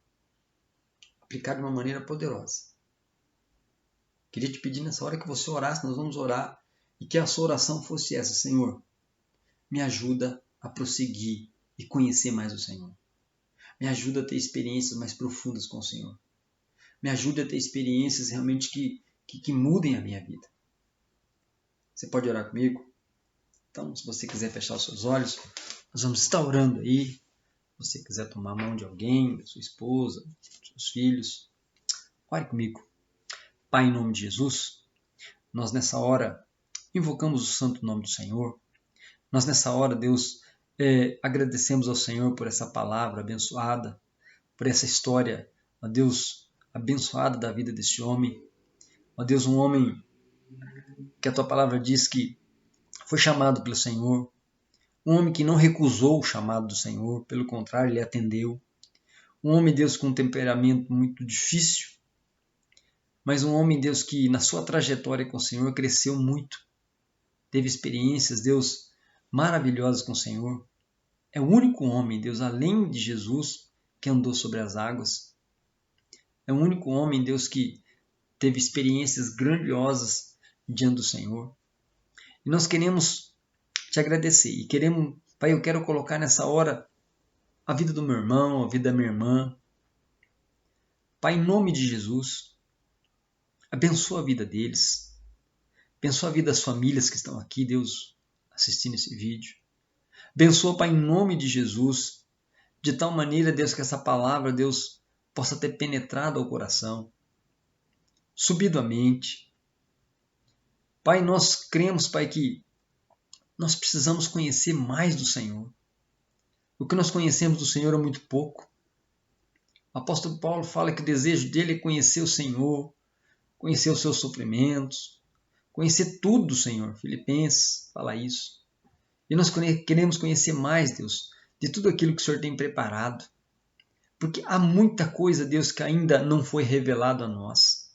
Aplicar de uma maneira poderosa. Queria te pedir nessa hora que você orasse, nós vamos orar, e que a sua oração fosse essa: Senhor, me ajuda a prosseguir e conhecer mais o Senhor. Me ajuda a ter experiências mais profundas com o Senhor. Me ajuda a ter experiências realmente que mudem a minha vida. Você pode orar comigo? Então, se você quiser fechar os seus olhos, nós vamos estar orando aí. Se você quiser tomar a mão de alguém, da sua esposa, dos seus filhos, ore comigo. Pai, em nome de Jesus, nós nessa hora invocamos o santo nome do Senhor. Nós nessa hora, Deus, agradecemos ao Senhor por essa palavra abençoada, por essa história, ó Deus, abençoada da vida desse homem. Ó Deus, um homem que a Tua palavra diz que foi chamado pelo Senhor, um homem que não recusou o chamado do Senhor, pelo contrário, ele atendeu. Um homem, Deus, com um temperamento muito difícil, mas um homem, Deus, que na sua trajetória com o Senhor cresceu muito, teve experiências, Deus, maravilhosas com o Senhor. É o único homem, Deus, além de Jesus, que andou sobre as águas. É o único homem, Deus, que teve experiências grandiosas diante do Senhor. E nós queremos te agradecer. E queremos, Pai, eu quero colocar nessa hora a vida do meu irmão, a vida da minha irmã. Pai, em nome de Jesus, abençoa a vida deles. Abençoa a vida das famílias que estão aqui, Deus, assistindo esse vídeo. Abençoa, Pai, em nome de Jesus, de tal maneira, Deus, que essa palavra, Deus, possa ter penetrado ao coração, subido à mente. Pai, nós cremos, Pai, que nós precisamos conhecer mais do Senhor. O que nós conhecemos do Senhor é muito pouco. O apóstolo Paulo fala que o desejo dele é conhecer o Senhor, conhecer os seus suprimentos, conhecer tudo do Senhor. Filipenses fala isso. E nós queremos conhecer mais, Deus, de tudo aquilo que o Senhor tem preparado. Porque há muita coisa, Deus, que ainda não foi revelado a nós.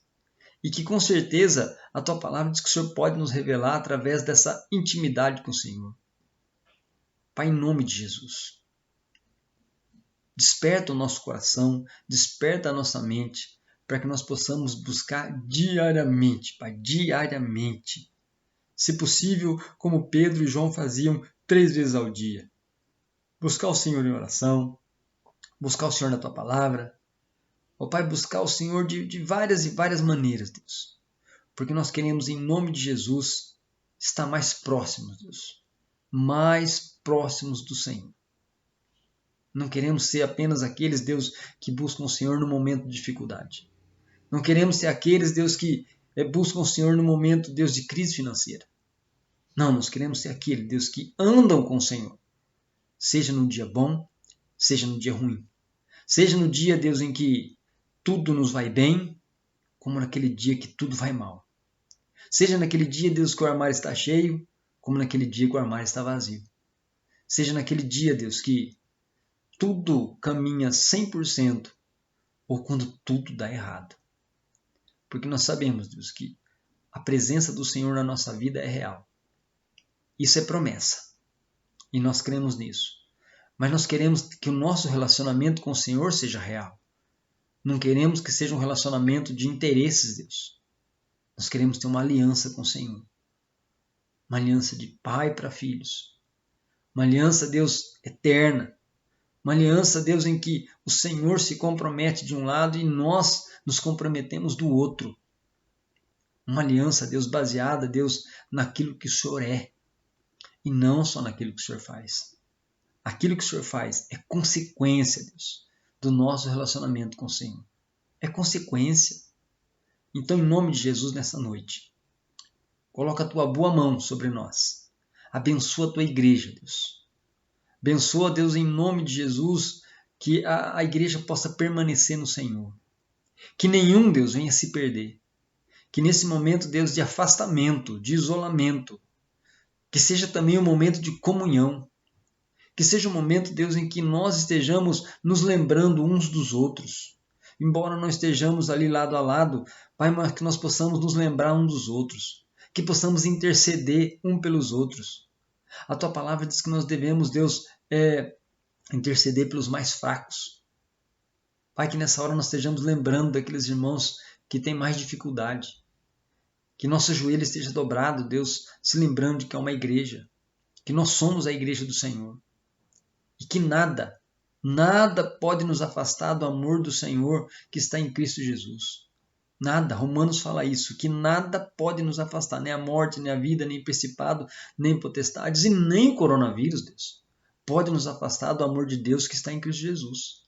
E que com certeza a Tua palavra diz que o Senhor pode nos revelar através dessa intimidade com o Senhor. Pai, em nome de Jesus, desperta o nosso coração, desperta a nossa mente, para que nós possamos buscar diariamente, Pai, diariamente. Se possível, como Pedro e João faziam 3 vezes ao dia. Buscar o Senhor em oração, buscar o Senhor na Tua palavra. Ó Pai, buscar o Senhor de várias e várias maneiras, Deus. Porque nós queremos, em nome de Jesus, estar mais próximos, Deus. Mais próximos do Senhor. Não queremos ser apenas aqueles, Deus, que buscam o Senhor no momento de dificuldade. Não queremos ser aqueles, Deus, que buscam o Senhor no momento, Deus, de crise financeira. Não, nós queremos ser aquele, Deus, que andam com o Senhor. Seja no dia bom, seja no dia ruim. Seja no dia, Deus, em que tudo nos vai bem, como naquele dia que tudo vai mal. Seja naquele dia, Deus, que o armário está cheio, como naquele dia que o armário está vazio. Seja naquele dia, Deus, que tudo caminha 100% ou quando tudo dá errado. Porque nós sabemos, Deus, que a presença do Senhor na nossa vida é real. Isso é promessa. E nós cremos nisso. Mas nós queremos que o nosso relacionamento com o Senhor seja real. Não queremos que seja um relacionamento de interesses, Deus. Nós queremos ter uma aliança com o Senhor. Uma aliança de pai para filhos. Uma aliança, Deus, eterna. Uma aliança, Deus, em que o Senhor se compromete de um lado e nós nos comprometemos do outro. Uma aliança, Deus, baseada, Deus, naquilo que o Senhor é e não só naquilo que o Senhor faz. Aquilo que o Senhor faz é consequência, Deus, do nosso relacionamento com o Senhor. É consequência. Então, em nome de Jesus, nessa noite, coloca a tua boa mão sobre nós. Abençoa a tua igreja, Deus. Abençoa, Deus, em nome de Jesus, que a igreja possa permanecer no Senhor. Que nenhum, Deus, venha se perder. Que nesse momento, Deus, de afastamento, de isolamento, que seja também um momento de comunhão. Que seja um momento, Deus, em que nós estejamos nos lembrando uns dos outros. Embora não estejamos ali lado a lado, Pai, mas que nós possamos nos lembrar uns dos outros. Que possamos interceder um pelos outros. A tua palavra diz que nós devemos, Deus, interceder pelos mais fracos. Pai, que nessa hora nós estejamos lembrando daqueles irmãos que têm mais dificuldade. Que nosso joelho esteja dobrado, Deus, se lembrando de que é uma igreja. Que nós somos a igreja do Senhor. E que nada pode nos afastar do amor do Senhor que está em Cristo Jesus. Nada, Romanos fala isso, que nada pode nos afastar, nem a morte, nem a vida, nem principado, nem potestades e nem o coronavírus, Deus. Pode nos afastar do amor de Deus que está em Cristo Jesus.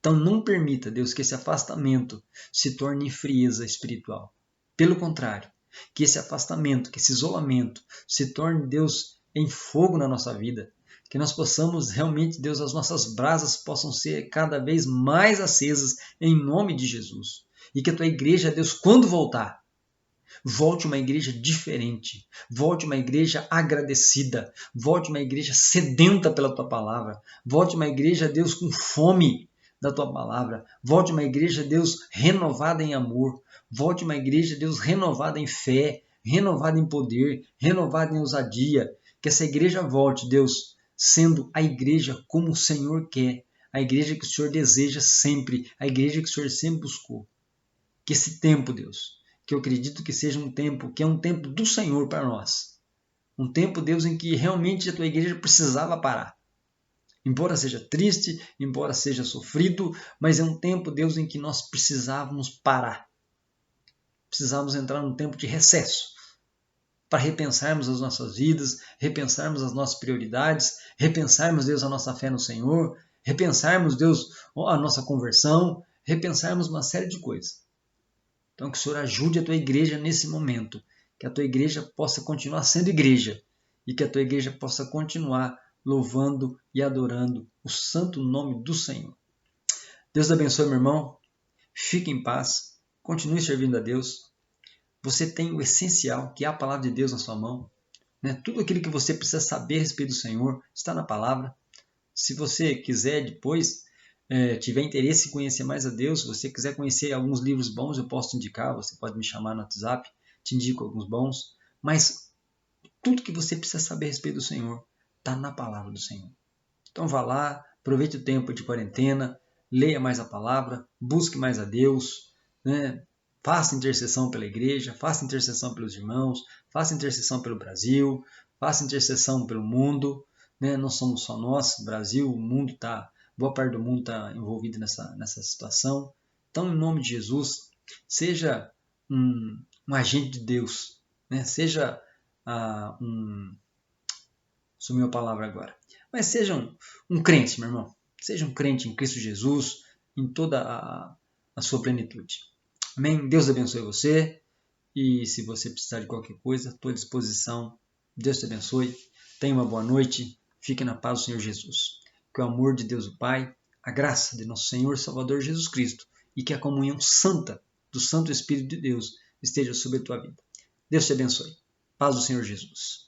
Então não permita, Deus, que esse afastamento se torne frieza espiritual. Pelo contrário, que esse afastamento, que esse isolamento se torne, Deus, em fogo na nossa vida. Que nós possamos realmente, Deus, as nossas brasas possam ser cada vez mais acesas em nome de Jesus. E que a tua igreja, Deus, quando voltar, volte uma igreja diferente, volte uma igreja agradecida, volte uma igreja sedenta pela tua palavra, volte uma igreja, Deus, com fome da tua palavra, volte uma igreja, Deus, renovada em amor, volte uma igreja, Deus, renovada em fé, renovada em poder, renovada em ousadia, que essa igreja volte, Deus, sendo a igreja como o Senhor quer, a igreja que o Senhor deseja sempre, a igreja que o Senhor sempre buscou. Que esse tempo, Deus, que eu acredito que seja um tempo, que é um tempo do Senhor para nós. Um tempo, Deus, em que realmente a tua igreja precisava parar. Embora seja triste, embora seja sofrido, mas é um tempo, Deus, em que nós precisávamos parar. Precisávamos entrar num tempo de recesso para repensarmos as nossas vidas, repensarmos as nossas prioridades, repensarmos, Deus, a nossa fé no Senhor, repensarmos, Deus, a nossa conversão, repensarmos uma série de coisas. Então que o Senhor ajude a tua igreja nesse momento, que a tua igreja possa continuar sendo igreja e que a tua igreja possa continuar louvando e adorando o santo nome do Senhor. Deus abençoe, meu irmão. Fique em paz. Continue servindo a Deus. Você tem o essencial, que é a palavra de Deus na sua mão. Tudo aquilo que você precisa saber a respeito do Senhor está na palavra. Se você quiser depois, tiver interesse em conhecer mais a Deus, se você quiser conhecer alguns livros bons, eu posso te indicar, você pode me chamar no WhatsApp, te indico alguns bons. Mas tudo que você precisa saber a respeito do Senhor está na palavra do Senhor. Então vá lá, aproveite o tempo de quarentena, leia mais a palavra, busque mais a Deus, faça intercessão pela igreja, faça intercessão pelos irmãos, faça intercessão pelo Brasil, faça intercessão pelo mundo. Não somos só nós, o Brasil, o mundo está, boa parte do mundo está envolvido nessa situação. Então, em nome de Jesus, seja um agente de Deus, seja sumiu a palavra agora, mas seja um crente, meu irmão. Seja um crente em Cristo Jesus, em toda a sua plenitude. Amém? Deus abençoe você. E se você precisar de qualquer coisa, estou à disposição. Deus te abençoe. Tenha uma boa noite. Fique na paz do Senhor Jesus. Que o amor de Deus o Pai, a graça de nosso Senhor e Salvador Jesus Cristo e que a comunhão santa do Santo Espírito de Deus esteja sobre a tua vida. Deus te abençoe. Paz do Senhor Jesus.